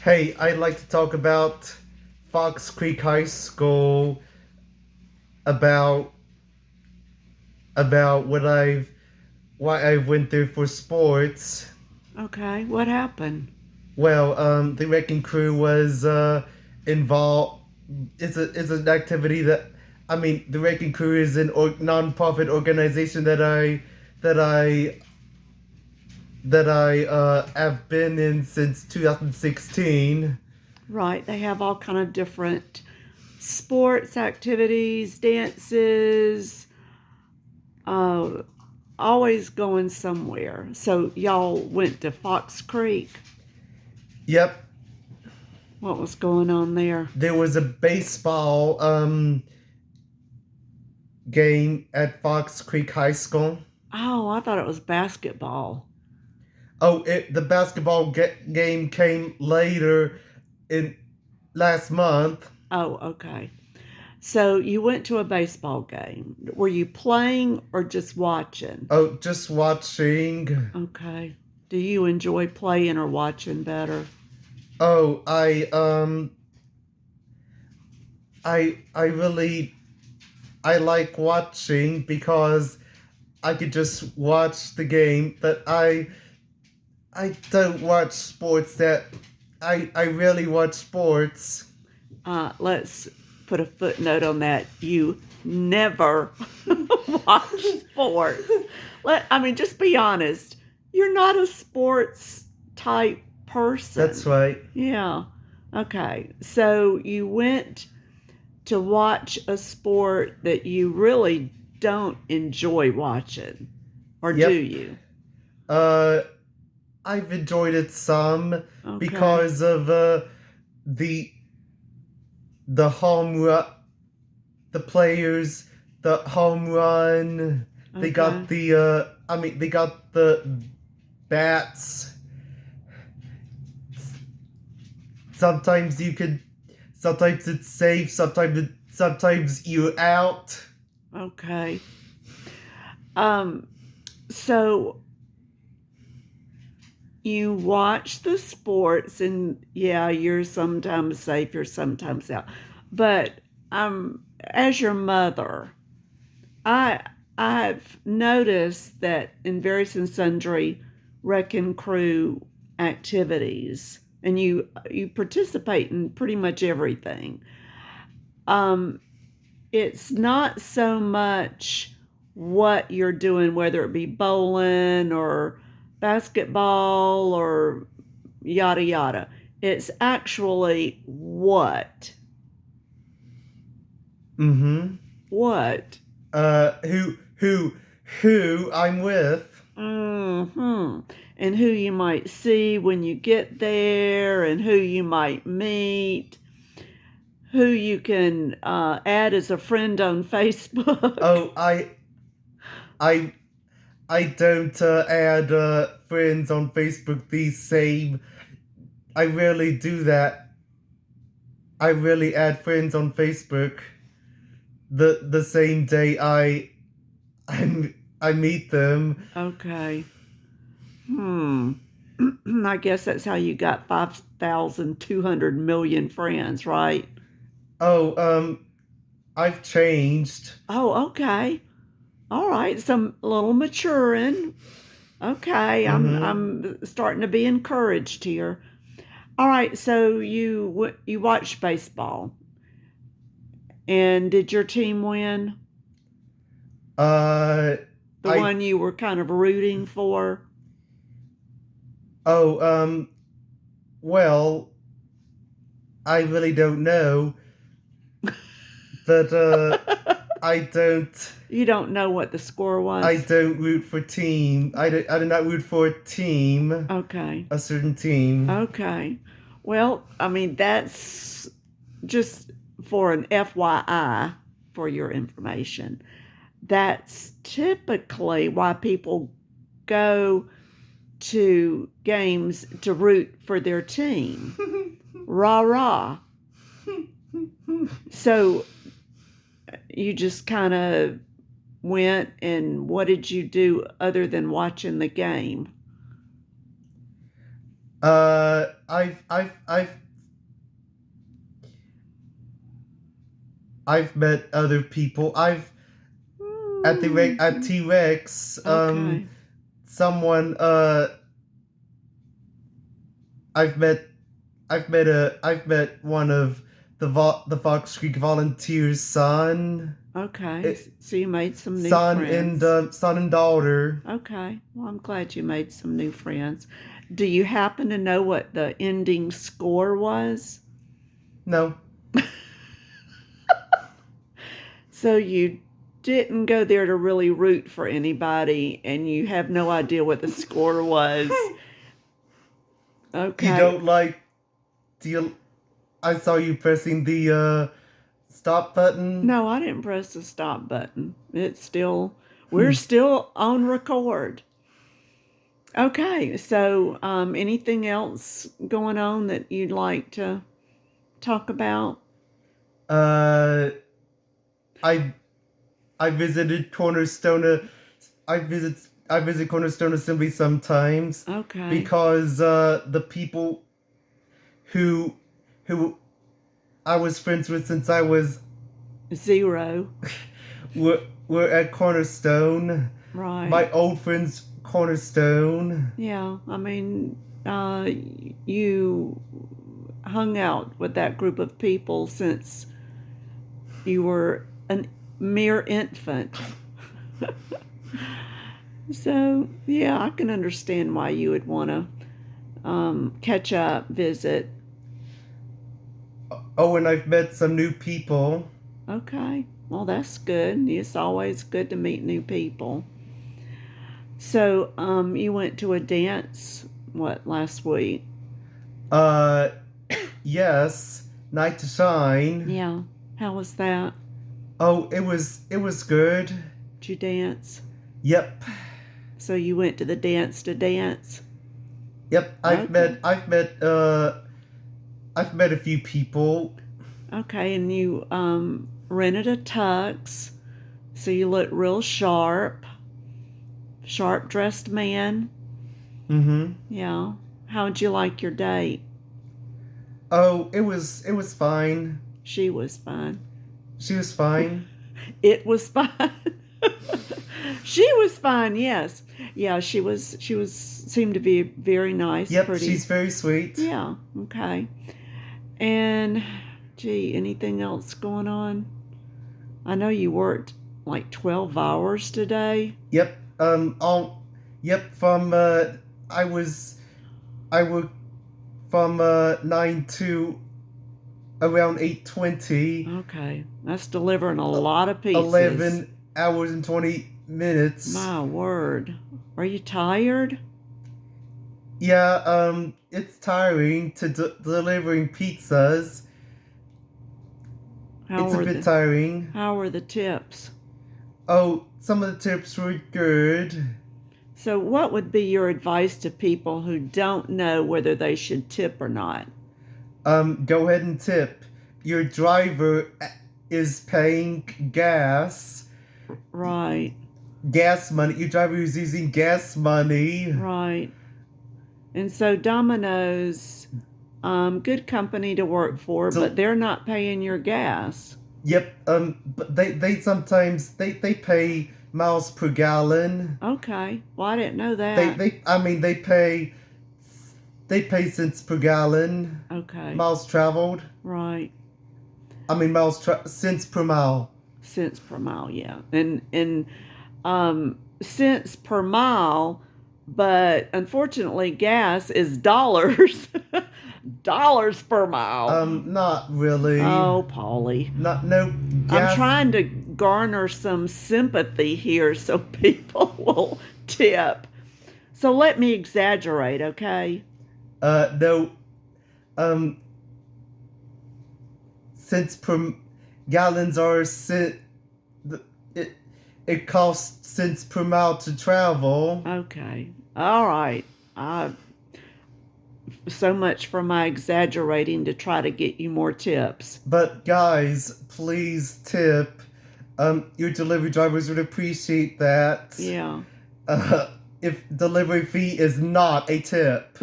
Hey, I'd like to talk about Fox Creek High School, about about what I've went through for sports. Okay, what happened? Well, the wrecking crew was involved. It's an activity that the wrecking crew is an non-profit organization that I that I have been in since 2016. Right, they have all kind of different sports activities, dances, uh, always going somewhere. So y'all went to Fox Creek. Yep, What was going on there? there was a baseball game at Fox Creek High School. Oh, I thought it was basketball. The basketball game came later in last month. Oh, okay. So you went to a baseball game. Were you playing or just watching? Oh, just watching. Okay. Do you enjoy playing or watching better? Oh, I like watching because I could just watch the game, but I don't watch sports that I really watch sports. Let's put a footnote on that. You never watch sports. Just be honest. You're not a sports type That's person. right. Yeah. Okay. So you went to watch a sport that you really don't enjoy watching, or do Yep. you? Uh I've enjoyed it some Okay. because of the the home run, the players, the home run. They Okay. got they got the bats. Sometimes you could, sometimes it's safe. Sometimes you're out. Okay. Um. So you watch the sports, and yeah, you're sometimes safe, you're sometimes out. But as your mother, I I've noticed that in various and sundry wrecking crew activities, and you participate in pretty much everything. Um, it's not so much what you're doing, whether it be bowling or basketball or yada yada. It's actually what? Mm-hmm. What? Who I'm with. Hmm. And who you might see when you get there, and who you might meet, who you can add as a friend on Facebook. Oh, I I don't add friends on Facebook these same. I rarely do that. I rarely add friends on Facebook the same day I I meet them. Okay. Hmm. I guess that's how you got 5,200 million friends, right? Oh, I've changed. Oh, okay. All right. Some little maturing. Okay, Mm-hmm. I'm starting to be encouraged here. All right, so you watched baseball, and did your team win? Uh, The I one you were kind of rooting for? oh well, I really don't know, but I don't You don't know what the score I was? don't root for team. I do not root for a team, Okay. a certain team. Okay. Well, that's just for an FYI for your information. That's typically why people go to games to root for their team. Rah rah. So you just kind of went, and what did you do other than watching the game? I've met other people. I've at Mm, T-Rex, okay. someone, I've met I've met one of the Fox Creek Volunteers' son, Okay. eh, So you made some new friends. son and daughter. Okay. Well, I'm glad you made some new friends. Do you happen to know what the ending score was? No, So you didn't go there to really root for anybody and you have no idea what the score was. you Okay. don't like. Do you? I saw you pressing the stop button. No, I didn't press the stop button. We're still on record. Okay, so anything else going on that you'd like to talk about? Uh, I I visited Cornerstone. I visit Cornerstone Assembly sometimes Okay, because the people who who I was friends with since I was zero. were were at Cornerstone. Right. My old friends Cornerstone. Yeah, I mean, uh, you hung out with that group of people since you were a mere infant. So, yeah, I can understand why you would want to catch up, visit. Oh, and I've met some new people. Okay, well, that's good. It's always good to meet new people. So, you went to a dance, what, last week? Uh, yes, Night to Shine. Yeah. How was that? Oh, it was good. Did you dance? Yep. So you went to the dance to dance? Yep, Okay. I've met a few people. Okay, and you rented a tux, so you look real sharp, sharp dressed man. Mm-hmm. Yeah. How'd you like your date? Oh, it was fine. She was fine. She was fine. It was fine. She was fine, yes. Yeah, she was seemed to be very nice, Yep, pretty. she's very sweet. Yeah, okay. And gee, anything else going on? I know you worked like 12 hours today. Yep. All. Yep. I was. I worked from 9 to around 8:20. Okay. That's delivering a lot of pizzas. 11 hours and 20 minutes. My word. Are you tired? Yeah. It's tiring to delivering pizzas. How It's a were bit the tiring. how were the tips? Oh, some of the tips were good. So what would be your advice to people who don't know whether they should tip or not? Go ahead and tip. Your driver is paying gas. Right. Gas money. Your driver is using gas money. Right. And so Domino's, good company to work for, So, but they're not paying your gas. yep. But they sometimes they pay miles per gallon. Okay. Well, I didn't know that. I mean they pay cents per gallon. Okay. Miles traveled. Right. I mean cents per mile. Cents per mile, yeah. And cents per mile, but unfortunately gas is dollars. Dollars per mile. Not really. Oh, Polly. Not no I'm gas. trying to garner some sympathy here so people will tip. So let me exaggerate, okay? No. Um, cents per gallons are cent. It it costs cents per mile to travel. Okay. All right. So much for my exaggerating to try to get you more tips. But guys, please tip. Your delivery drivers would appreciate that. Yeah. If delivery fee is not a tip.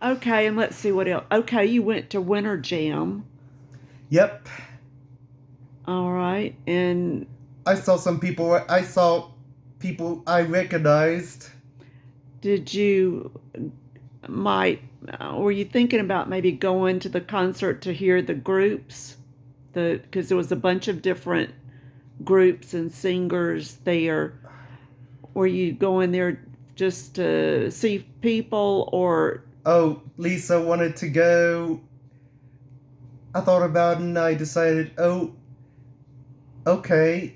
Okay, and let's see what else. Okay, you went to Winter Jam. Yep. All right, and I saw some people. I saw people I recognized. did you might were you thinking about maybe going to the concert to hear the groups? Because there was a bunch of different groups and singers there. Were you going there just to see people, or Oh, Lisa wanted to go. I thought about it and I decided, oh, okay,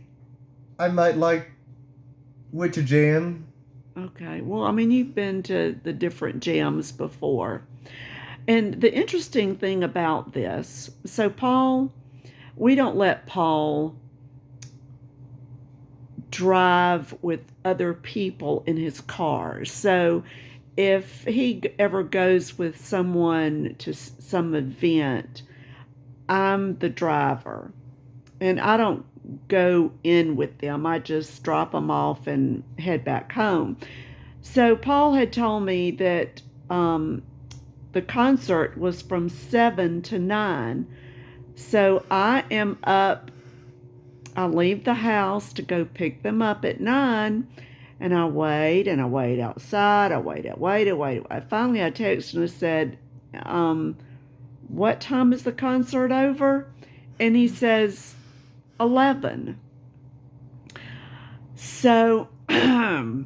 I might like Witcher Jam. okay? Well, I mean, you've been to the different jams before, and the interesting thing about this, so Paul, we don't let Paul drive with other people in his car. So if he ever goes with someone to some event, I'm the driver. And I don't go in with them. I just drop them off and head back home. So Paul had told me that the concert was from 7 to 9. So I am up. I leave the house to go pick them up at 9, and I wait and I wait outside. I wait, I wait, I wait. Finally, I texted and I said, what time is the concert over? And he says, 11. So I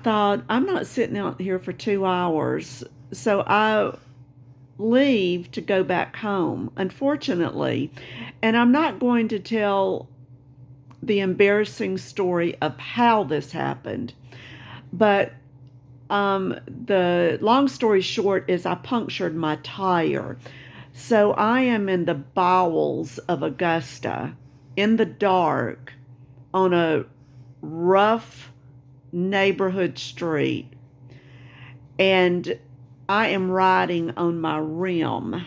thought, I'm not sitting out here for 2 hours. So I leave to go back home, unfortunately. And I'm not going to tell the embarrassing story of how this happened, but the long story short is I punctured my tire. So I am in the bowels of Augusta in the dark on a rough neighborhood street, and I am riding on my rim.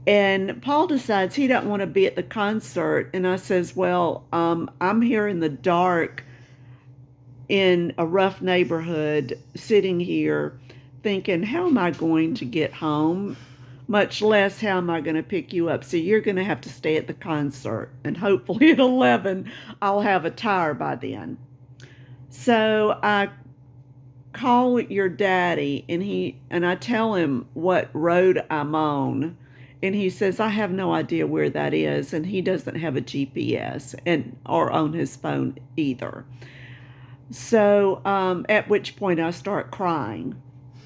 And Paul decides he doesn't want to be at the concert, and I says, "Well, I'm here in the dark in a rough neighborhood, sitting here, thinking, how am I going to get home? Much less, how am I going to pick you up? So you're going to have to stay at the concert, and hopefully at 11, I'll have a tire by then." So I call your daddy, and I tell him what road I'm on, and he says I have no idea where that is, and he doesn't have a GPS and or on his phone either. So at which point I start crying,